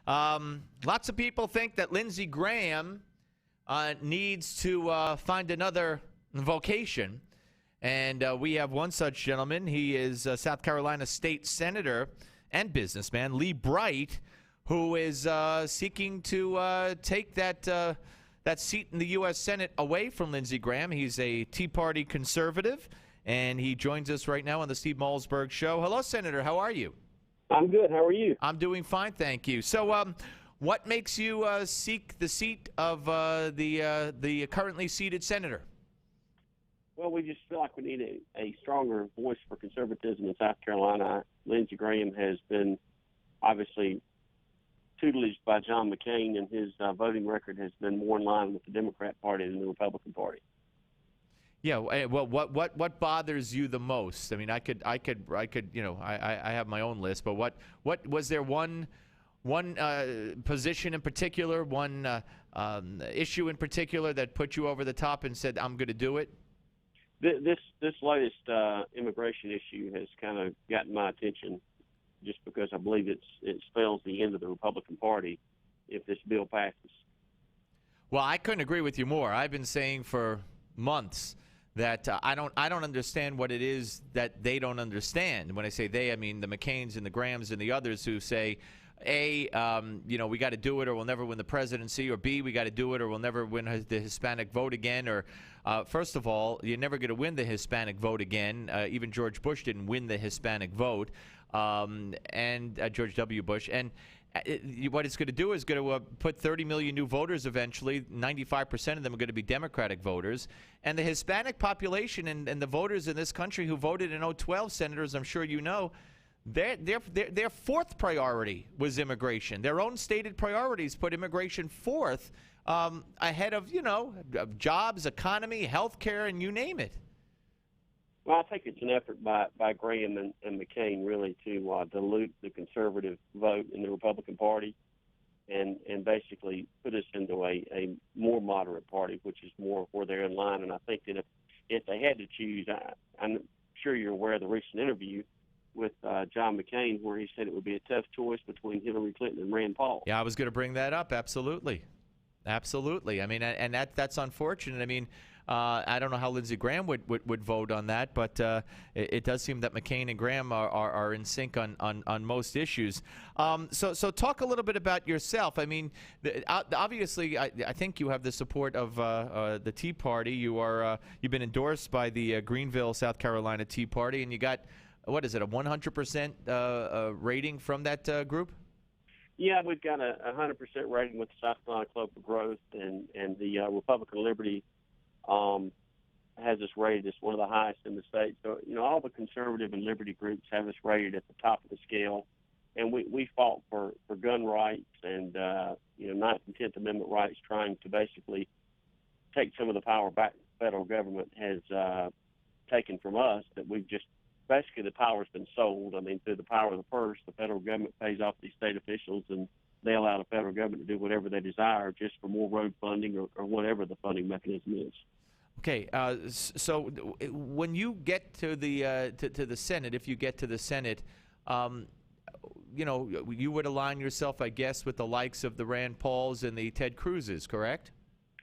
Lots of people think that Lindsey Graham needs to find another vocation. And we have one such gentleman. He is South Carolina State Senator and businessman, Lee Bright, who is seeking to take that seat in the U.S. Senate away from Lindsey Graham. He's a Tea Party conservative, and he joins us right now on the Steve Malzberg Show. Hello, Senator. How are you? I'm good. How are you? I'm doing fine, thank you. So what makes you seek the seat of the currently seated senator? Well, we just feel like we need a stronger voice for conservatism in South Carolina. Lindsey Graham has been obviously tutelaged by John McCain, and his voting record has been more in line with the Democrat Party than the Republican Party. Yeah, well, what bothers you the most? I mean, I could, you know, I have my own list, but what was there one position in particular, one issue in particular that put you over the top and said, I'm going to do it? This latest immigration issue has kind of gotten my attention, just because I believe it spells the end of the Republican Party if this bill passes. Well, I couldn't agree with you more. I've been saying for months that I don't understand what it is that they don't understand. When I say they, I mean the McCains and the Grahams and the others who say, A, you know, we got to do it or we'll never win the presidency, or B, we got to do it or we'll never win the Hispanic vote again, or first of all, you're never going to win the Hispanic vote again. Even George Bush didn't win the Hispanic vote, and George W. Bush. And what it's going to do is going to put 30 million new voters eventually. 95% of them are going to be Democratic voters. And the Hispanic population and the voters in this country who voted in 2012, senators, I'm sure you know, their fourth priority was immigration. Their own stated priorities put immigration fourth, ahead of, you know, jobs, economy, health care, and you name it. Well, I think it's an effort by Graham and McCain really to dilute the conservative vote in the Republican Party and basically put us into a more moderate party, which is more where they're in line. And I think that if they had to choose, I'm sure you're aware of the recent interview with John McCain where he said it would be a tough choice between Hillary Clinton and Rand Paul. Yeah, I was going to bring that up. Absolutely. Absolutely. I mean, and that's unfortunate. I mean, I don't know how Lindsey Graham would vote on that, but it does seem that McCain and Graham are in sync on most issues. So talk a little bit about yourself. I mean, obviously, I think you have the support of the Tea Party. You've been endorsed by the Greenville, South Carolina Tea Party, and you got, what is it, a 100% rating from that group? Yeah, we've got a 100% rating with the South Carolina Club for Growth, and the Republican Liberty has us rated as one of the highest in the state. So, you know, all the conservative and liberty groups have us rated at the top of the scale, and we fought for gun rights and, you know, 9th and 10th Amendment rights, trying to basically take some of the power back the federal government has taken from us, that we've just basically the power's been sold. I mean, through the power of the purse, the federal government pays off these state officials, and they allow the federal government to do whatever they desire just for more road funding or whatever the funding mechanism is. Okay, so when you get to the Senate, if you get to the Senate, you know, you would align yourself, I guess, with the likes of the Rand Pauls and the Ted Cruzes, correct?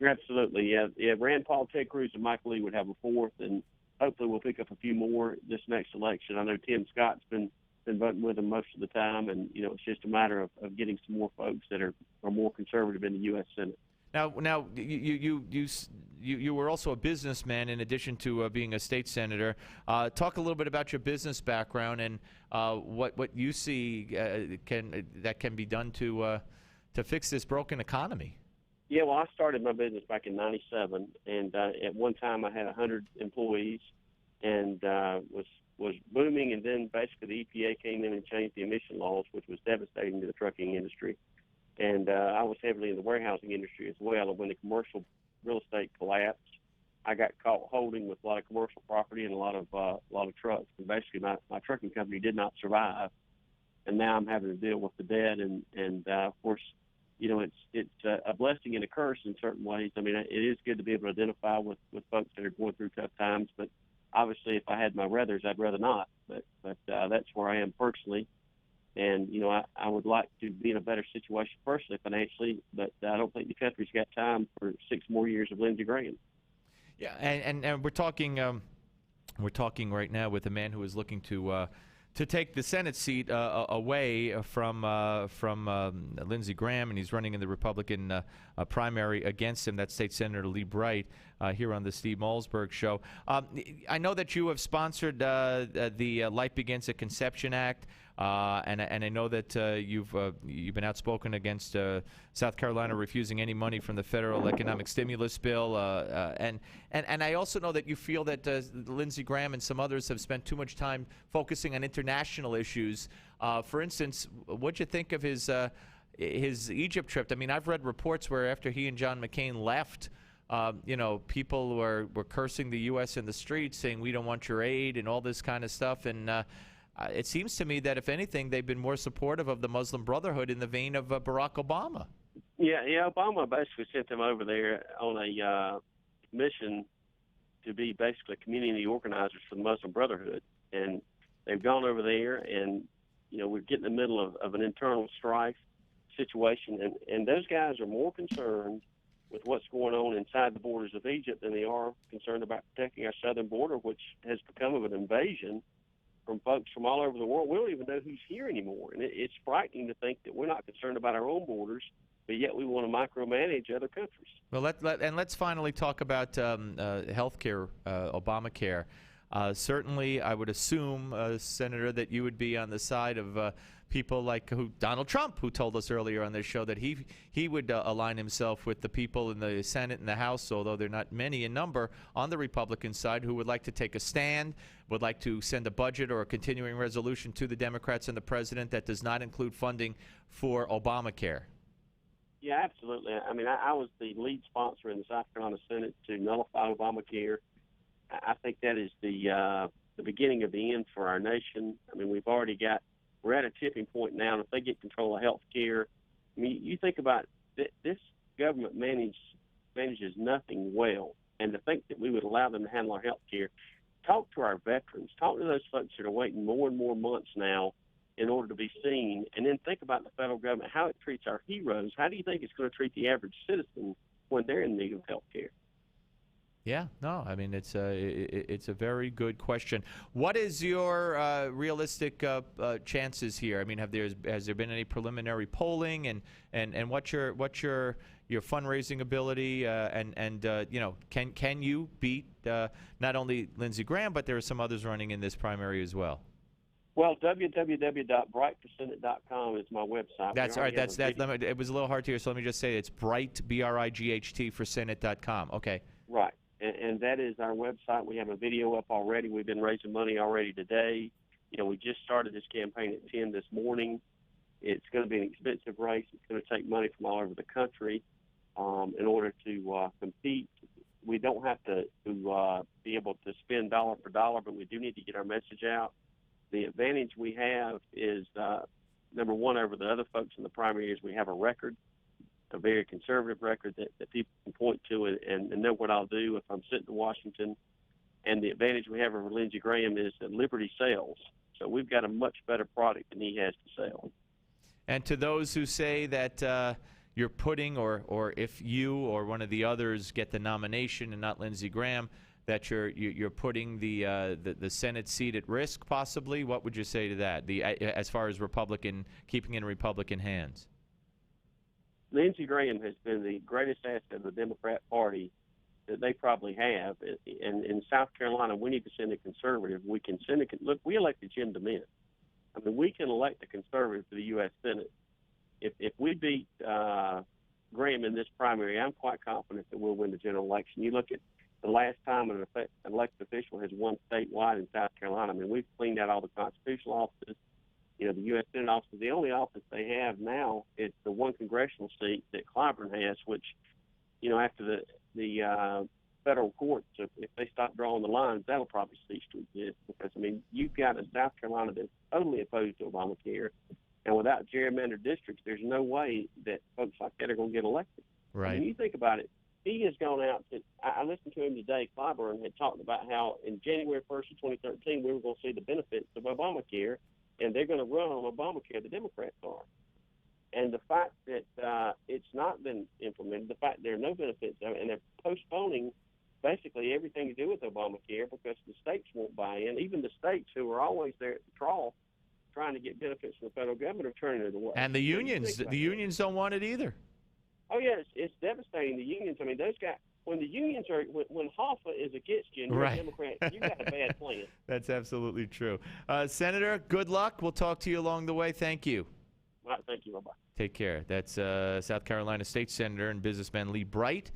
Absolutely, yeah. Rand Paul, Ted Cruz, and Mike Lee would have a fourth, and hopefully we'll pick up a few more this next election. I know Tim Scott's been voting with them most of the time, and, you know, it's just a matter of getting some more folks that are more conservative in the U.S. Senate. Now, you were also a businessman in addition to being a state senator. Talk a little bit about your business background and what you see that can be done to fix this broken economy. Yeah, well, I started my business back in '97, and at one time I had 100 employees, and was booming. And then basically the EPA came in and changed the emission laws, which was devastating to the trucking industry. And I was heavily in the warehousing industry as well. And when the commercial real estate collapsed, I got caught holding with a lot of commercial property and a lot of trucks. And basically my trucking company did not survive. And now I'm having to deal with the debt. And of course, you know, it's a blessing and a curse in certain ways. I mean, it is good to be able to identify with folks that are going through tough times. But obviously, if I had my ruthers, I'd rather not. But that's where I am personally. And, I would like to be in a better situation personally, financially, but I don't think the country's got time for 6 more years of Lindsey Graham. Yeah, and we're talking right now with a man who is looking to take the Senate seat away from Lindsey Graham, and he's running in the Republican primary against him. That's State Senator Lee Bright here on the Steve Malzberg Show. I know that you have sponsored the Life Begins at Conception Act, and I know that you've been outspoken against South Carolina refusing any money from the federal economic stimulus bill, and I also know that you feel that Lindsey Graham and some others have spent too much time focusing on international issues. For instance, what'd you think of his Egypt trip? I mean, I've read reports where after he and John McCain left, people were cursing the U.S. in the streets, saying we don't want your aid and all this kind of stuff. And it seems to me that, if anything, they've been more supportive of the Muslim Brotherhood in the vein of Barack Obama. Yeah, Obama basically sent them over there on a mission to be basically community organizers for the Muslim Brotherhood. And they've gone over there, and, we're getting in the middle of an internal strife situation. And those guys are more concerned with what's going on inside the borders of Egypt than they are concerned about protecting our southern border, which has become of an invasion from folks from all over the world. We don't even know who's here anymore. And it's frightening to think that we're not concerned about our own borders, but yet we want to micromanage other countries. Well, let's finally talk about health care, Obamacare. Certainly, I would assume, Senator, that you would be on the side of people like Donald Trump, who told us earlier on this show that he would align himself with the people in the Senate and the House, although they're not many in number, on the Republican side, who would like to take a stand, would like to send a budget or a continuing resolution to the Democrats and the president that does not include funding for Obamacare. Yeah, absolutely. I mean, I was the lead sponsor in the South Carolina Senate to nullify Obamacare. I think that is the beginning of the end for our nation. I mean, we're at a tipping point now, and if they get control of health care, I mean, you think about this government manages nothing well, and to think that we would allow them to handle our health care. Talk to our veterans. Talk to those folks that are waiting more and more months now in order to be seen, and then think about the federal government, how it treats our heroes. How do you think it's going to treat the average citizen when they're in need of health care? Yeah, no, I mean, it's a very good question. What is your realistic chances here? I mean, has there been any preliminary polling, and what's your fundraising ability, can you beat not only Lindsey Graham, but there are some others running in this primary as well? Well, www.brightforsenate.com is my website. That's all right. It was a little hard to hear, so let me just say it's Bright, BRIGHT, for Senate.com. Okay. Right. And that is our website. We have a video up already. We've been raising money already today. We just started this campaign at 10 this morning. It's going to be an expensive race. It's going to take money from all over the country in order to compete. We don't have to be able to spend dollar for dollar, but we do need to get our message out. The advantage we have is, number one, over the other folks in the primary is we have a record, a very conservative record that people can point to and know what I'll do if I'm sitting in Washington. And the advantage we have over Lindsey Graham is that Liberty sells. So we've got a much better product than he has to sell. And to those who say that you're putting, or if you or one of the others get the nomination and not Lindsey Graham, that you're putting the Senate seat at risk, possibly, what would you say to that? As far as keeping in Republican hands. Lindsey Graham has been the greatest asset of the Democrat Party that they probably have. And in South Carolina, we need to send a conservative. We can send look, we elected Jim DeMint. I mean, we can elect a conservative to the U.S. Senate. If we beat Graham in this primary, I'm quite confident that we'll win the general election. You look at the last time an elected official has won statewide in South Carolina. I mean, we've cleaned out all the constitutional offices. The U.S. Senate office, the only office they have now is the one congressional seat that Clyburn has, which, after the federal courts, if they stop drawing the lines, that'll probably cease to exist. Because, I mean, you've got a South Carolina that's totally opposed to Obamacare, and without gerrymandered districts, there's no way that folks like that are going to get elected. Right. I mean, you think about it. He has gone out to, I listened to him today, Clyburn had talked about how in January 1st of 2013, we were going to see the benefits of Obamacare. and they're going to run on Obamacare. The Democrats are. And the fact that it's not been implemented, the fact there are no benefits, and they're postponing basically everything to do with Obamacare because the states won't buy in. Even the states who are always there at the trough trying to get benefits from the federal government are turning it away. And the unions don't want it either. Oh, yeah, it's devastating. The unions, I mean, those guys, when the unions are, when Hoffa is against you and you're a Democrat, you got a bad plan. That's absolutely true. Senator, good luck. We'll talk to you along the way. Thank you. All right, thank you. Bye-bye. Take care. That's South Carolina State Senator and businessman Lee Bright,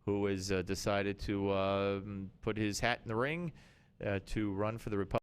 who has decided to put his hat in the ring to run for the Republican